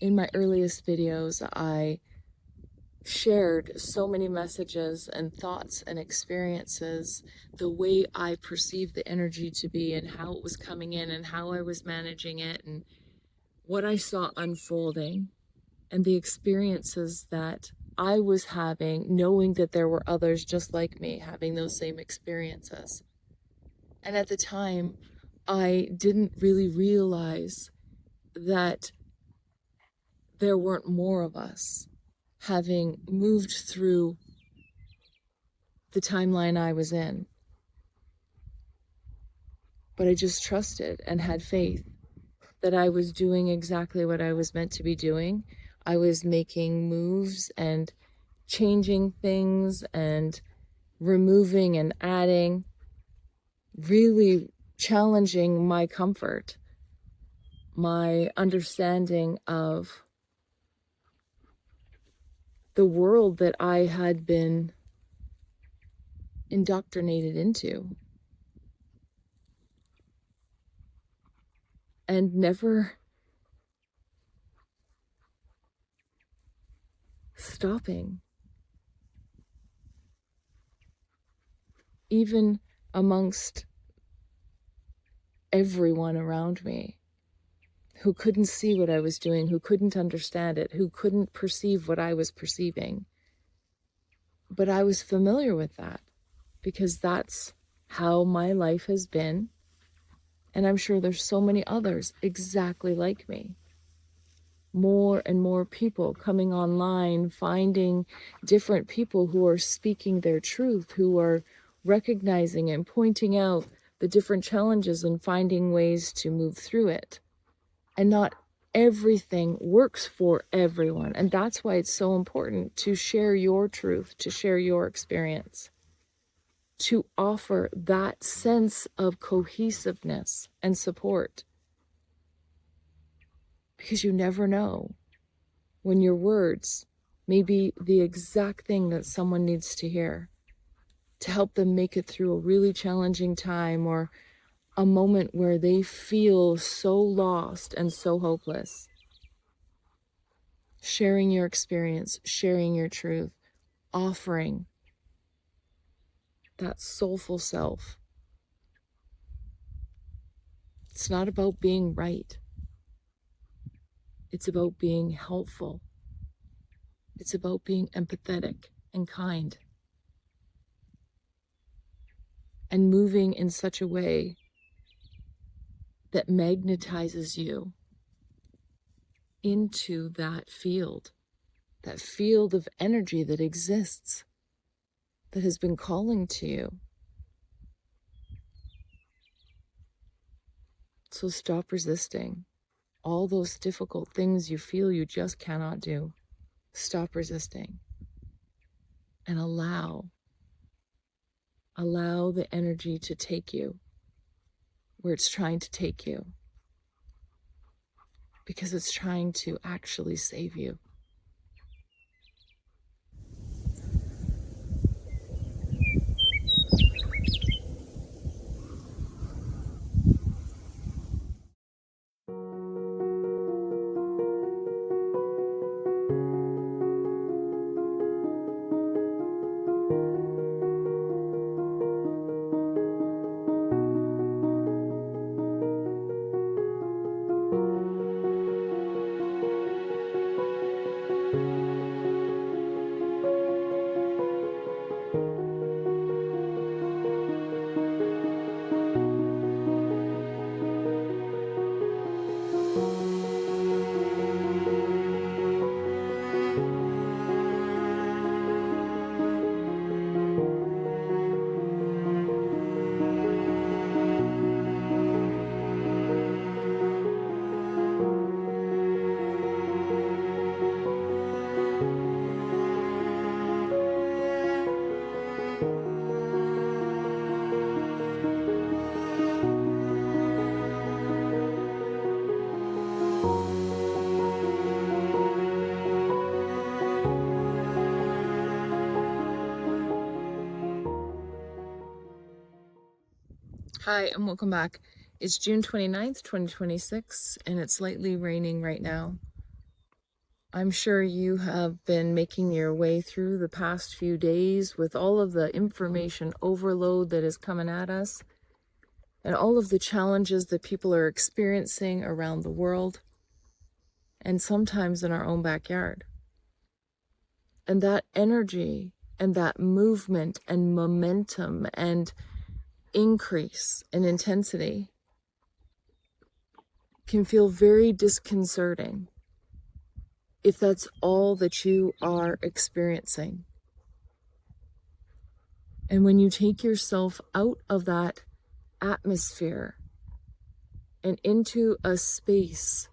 In my earliest videos, I shared so many messages and thoughts and experiences, the way I perceived the energy to be and how it was coming in and how I was managing it and what I saw unfolding and the experiences that I was having, knowing that there were others just like me having those same experiences. And at the time, I didn't really realize that there weren't more of us, having moved through the timeline I was in. But I just trusted and had faith that I was doing exactly what I was meant to be doing. I was making moves and changing things and removing and adding, really challenging my comfort, my understanding of the world that I had been indoctrinated into, and never stopping, even amongst everyone around me who couldn't see what I was doing, who couldn't understand it, who couldn't perceive what I was perceiving. But I was familiar with that because that's how my life has been. And I'm sure there's so many others exactly like me. More and more people coming online, finding different people who are speaking their truth, who are recognizing and pointing out the different challenges and finding ways to move through it. And not everything works for everyone. And that's why it's so important to share your truth, to share your experience, to offer that sense of cohesiveness and support. Because you never know when your words may be the exact thing that someone needs to hear to help them make it through a really challenging time or a moment where they feel so lost and so hopeless. Sharing your experience, sharing your truth, offering that soulful self. It's not about being right. It's about being helpful. It's about being empathetic and kind. And moving in such a way that magnetizes you into that field of energy that exists, that has been calling to you. So stop resisting all those difficult things you feel you just cannot do. Stop resisting and allow the energy to take you where it's trying to take you, because it's trying to actually save you. Hi, and welcome back. It's June 29th, 2026, and it's lightly raining right now. I'm sure you have been making your way through the past few days with all of the information overload that is coming at us and all of the challenges that people are experiencing around the world and sometimes in our own backyard. And that energy and that movement and momentum and increase in intensity can feel very disconcerting if that's all that you are experiencing. And when you take yourself out of that atmosphere and into a space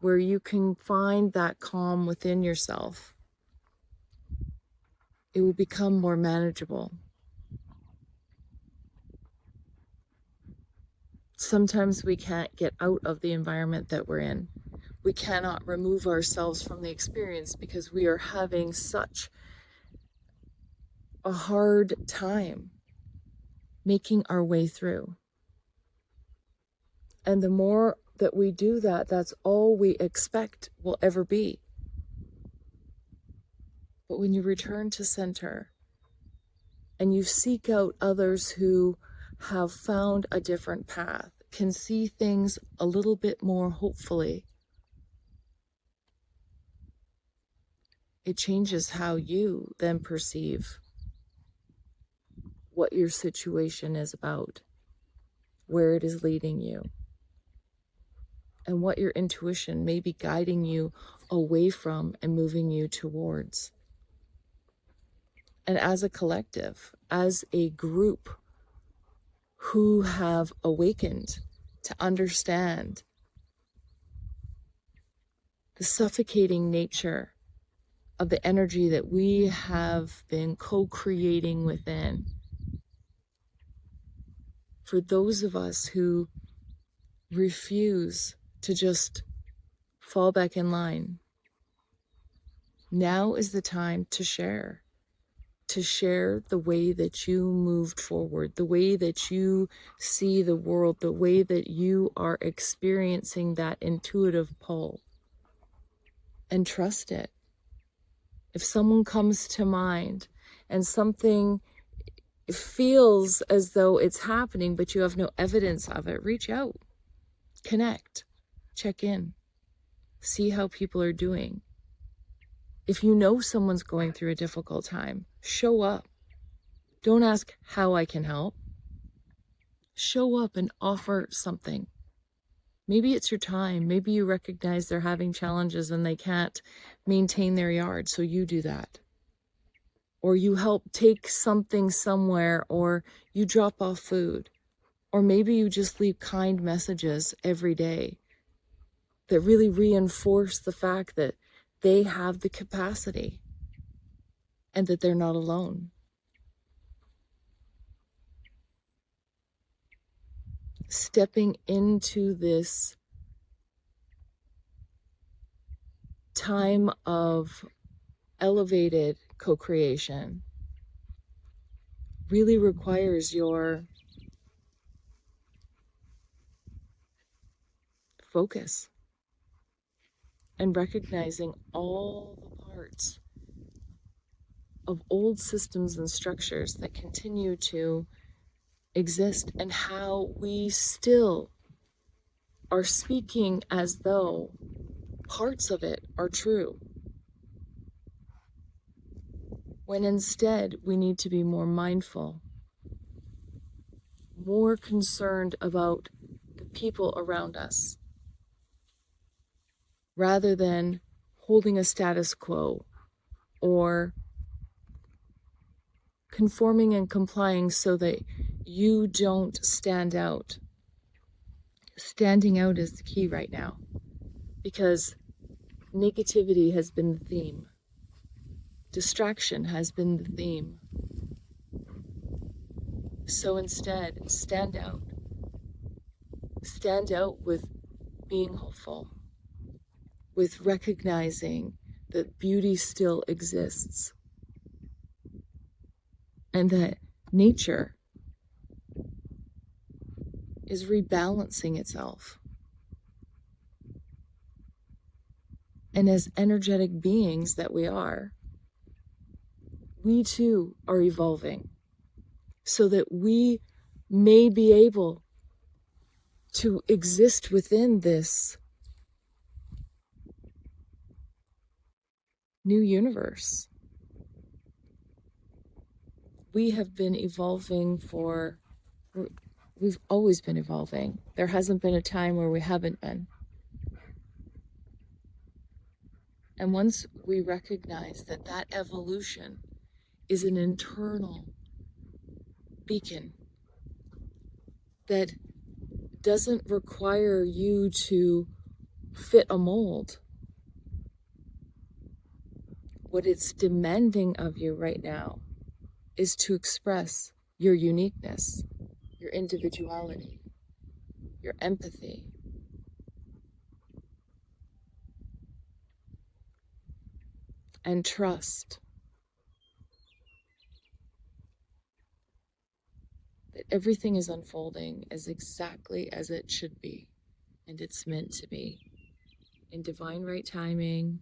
where you can find that calm within yourself, it will become more manageable. Sometimes we can't get out of the environment that we're in. We cannot remove ourselves from the experience because we are having such a hard time making our way through. And the more that we do that, that's all we expect will ever be. But when you return to center and you seek out others who have found a different path, can see things a little bit more hopefully, it changes how you then perceive what your situation is about, where it is leading you, and what your intuition may be guiding you away from and moving you towards. And as a collective, as a group who have awakened to understand the suffocating nature of the energy that we have been co-creating within, for those of us who refuse to just fall back in line, now is the time to share the way that you moved forward, the way that you see the world, the way that you are experiencing that intuitive pull, and trust it. If someone comes to mind and something feels as though it's happening, but you have no evidence of it, reach out, connect, check in, see how people are doing. If you know someone's going through a difficult time, show up. Don't ask how I can help. Show up and offer something. Maybe it's your time. Maybe you recognize they're having challenges and they can't maintain their yard, so you do that. Or you help take something somewhere, or you drop off food. Or maybe you just leave kind messages every day that really reinforce the fact that they have the capacity and that they're not alone. Stepping into this time of elevated co-creation really requires your focus and recognizing all the parts of old systems and structures that continue to exist, and how we still are speaking as though parts of it are true, when instead we need to be more mindful, more concerned about the people around us, rather than holding a status quo or conforming and complying so that you don't stand out. Standing out is the key right now, because negativity has been the theme. Distraction has been the theme. So instead, stand out. Stand out with being hopeful, with recognizing that beauty still exists, and that nature is rebalancing itself. And as energetic beings that we are, we too are evolving so that we may be able to exist within this new universe. We have been evolving we've always been evolving. There hasn't been a time where we haven't been. And once we recognize that that evolution is an internal beacon that doesn't require you to fit a mold, what it's demanding of you right now is to express your uniqueness, your individuality, your empathy, and trust that everything is unfolding as exactly as it should be, and it's meant to be, in divine right timing,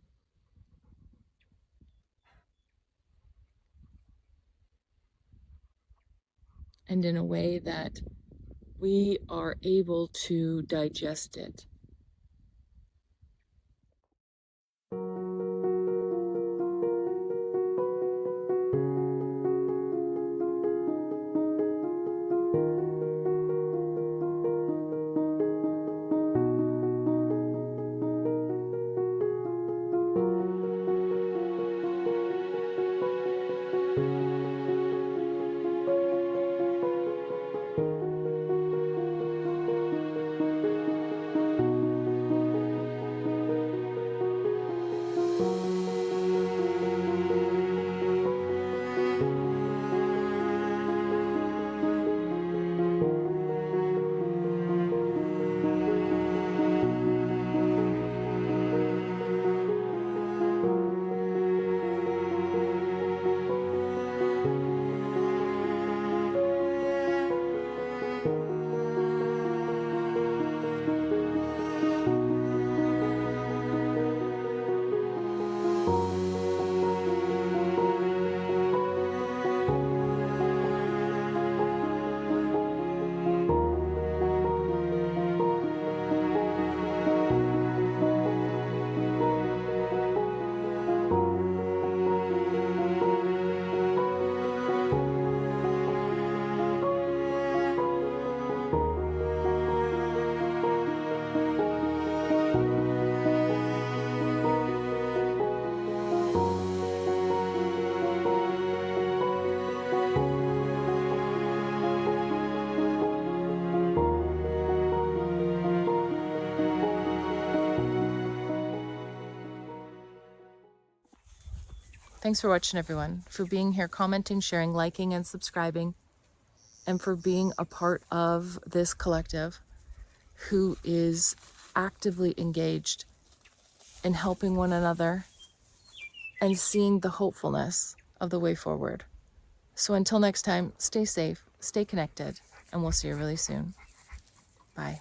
and in a way that we are able to digest it. Thanks for watching, everyone, for being here, commenting, sharing, liking, and subscribing, and for being a part of this collective who is actively engaged in helping one another and seeing the hopefulness of the way forward. So until next time, stay safe, stay connected, and we'll see you really soon. Bye.